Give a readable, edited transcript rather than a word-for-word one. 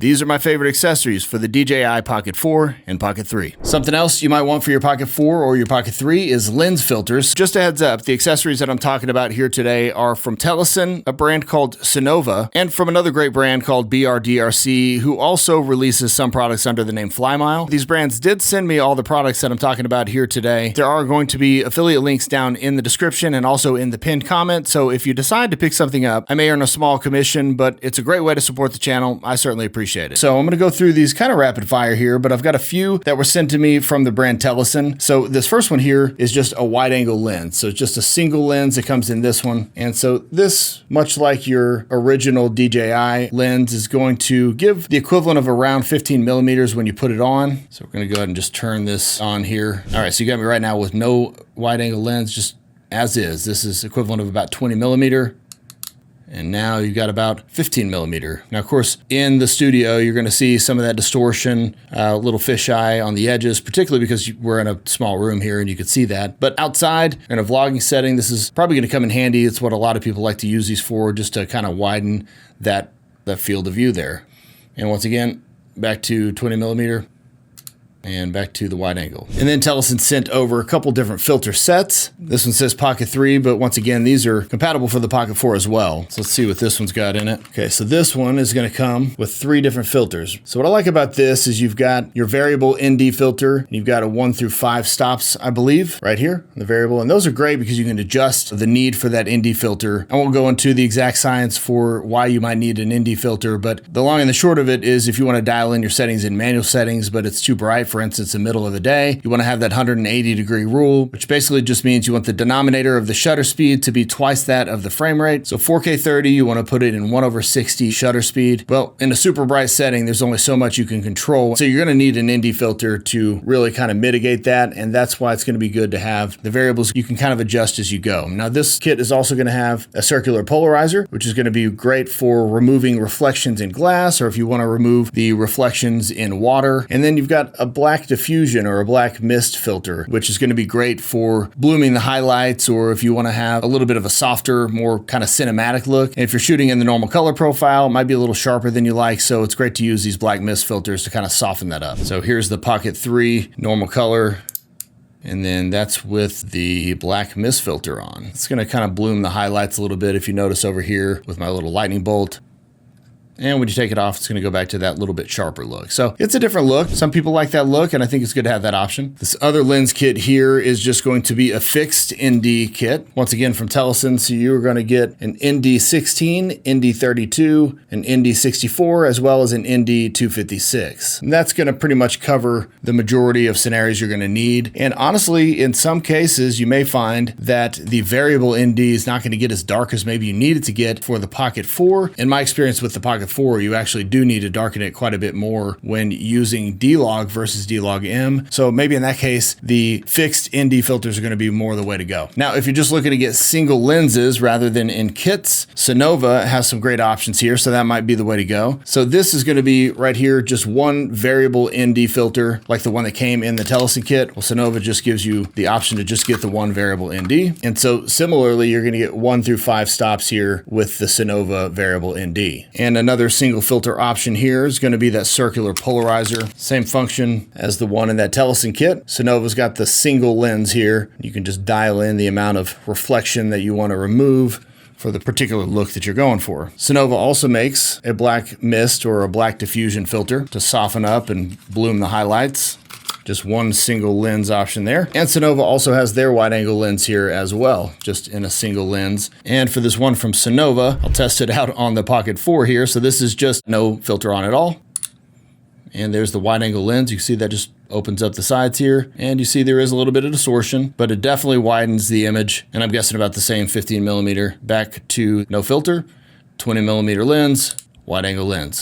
these are my favorite accessories for the DJI Pocket 4 and Pocket 3. Something else you might want for your Pocket 4 or your Pocket 3 is lens filters. Just a heads up, the accessories that I'm talking about here today are from Telesin, a brand called Sonova, and from another great brand called BRDRC, who also releases some products under the name Flymile. These brands did send me all the products that I'm talking about here today. There are going to be affiliate links down in the description and also in the pinned comment, so if you decide to pick something up, I may earn a small commission, but it's a great way to support the channel. I certainly appreciate it. So I'm going to go through these kind of rapid fire here, but I've got a few that were sent to me from the brand Telesin. So this first one here is just a wide angle lens. So it's just a single lens that comes in this one. And so this, much like your original DJI lens, is going to give the equivalent of around 15 millimeters when you put it on. So we're going to go ahead and just turn this on here. All right, so you got me right now with no wide angle lens, just as is. This is equivalent of about 20 millimeter. And now you've got about 15 millimeter. Now, of course, in the studio, you're going to see some of that distortion, a little fisheye on the edges, particularly because we're in a small room here and you can see that. But outside, in a vlogging setting, this is probably going to come in handy. It's what a lot of people like to use these for, just to kind of widen that field of view there. And once again, back to 20 millimeter. And back to the wide angle. And then Telesin sent over a couple different filter sets. This one says Pocket 3, but once again, these are compatible for the Pocket 4 as well. So let's see what this one's got in it. Okay, so this one is gonna come with 3 different filters. So what I like about this is you've got your variable ND filter, and you've got a 1 through 5 stops, I believe, right here, the variable. And those are great because you can adjust the need for that ND filter. I won't go into the exact science for why you might need an ND filter, but the long and the short of it is if you wanna dial in your settings in manual settings, but it's too bright, for instance, the middle of the day, you want to have that 180-degree rule, which basically just means you want the denominator of the shutter speed to be twice that of the frame rate. So 4K 30, you want to put it in 1/60 shutter speed. Well, in a super bright setting, there's only so much you can control. So you're going to need an ND filter to really kind of mitigate that, and that's why it's going to be good to have the variables you can kind of adjust as you go. Now, this kit is also going to have a circular polarizer, which is going to be great for removing reflections in glass, or if you want to remove the reflections in water. And then you've got a black diffusion or a black mist filter, which is going to be great for blooming the highlights, or if you want to have a little bit of a softer, more kind of cinematic look. And if you're shooting in the normal color profile, it might be a little sharper than you like, so it's great to use these black mist filters to kind of soften that up. So here's the Pocket 3 normal color. And then that's with the black mist filter on. It's going to kind of bloom the highlights a little bit, if you notice over here with my little lightning bolt. And when you take it off, it's going to go back to that little bit sharper look. So it's a different look. Some people like that look, and I think it's good to have that option. This other lens kit here is just going to be a fixed ND kit. Once again, from Telesin, so you're going to get an ND16, ND32, an ND64, as well as an ND256. And that's going to pretty much cover the majority of scenarios you're going to need. And honestly, in some cases, you may find that the variable ND is not going to get as dark as maybe you need it to get for the Pocket 4. In my experience with the Pocket 4, you actually do need to darken it quite a bit more when using D-Log versus D-Log M. So maybe in that case, the fixed ND filters are going to be more the way to go. Now, if you're just looking to get single lenses rather than in kits, Sonova has some great options here, so that might be the way to go. So this is going to be right here, just one variable ND filter, like the one that came in the Telesin kit. Well, Sonova just gives you the option to just get the one variable ND. And so similarly, you're going to get 1 through 5 stops here with the Sonova variable ND. And another single filter option here is going to be that circular polarizer. Same function as the one in that Telesin kit. Sonova's got the single lens here. You can just dial in the amount of reflection that you want to remove for the particular look that you're going for. Sonova also makes a black mist or a black diffusion filter to soften up and bloom the highlights. Just one single lens option there. And Sonova also has their wide angle lens here as well, just in a single lens. And for this one from Sonova, I'll test it out on the Pocket 4 here. So this is just no filter on at all. And there's the wide angle lens. You can see that just opens up the sides here. And you see there is a little bit of distortion, but it definitely widens the image. And I'm guessing about the same 15 millimeter. Back to no filter, 20 millimeter lens, wide angle lens.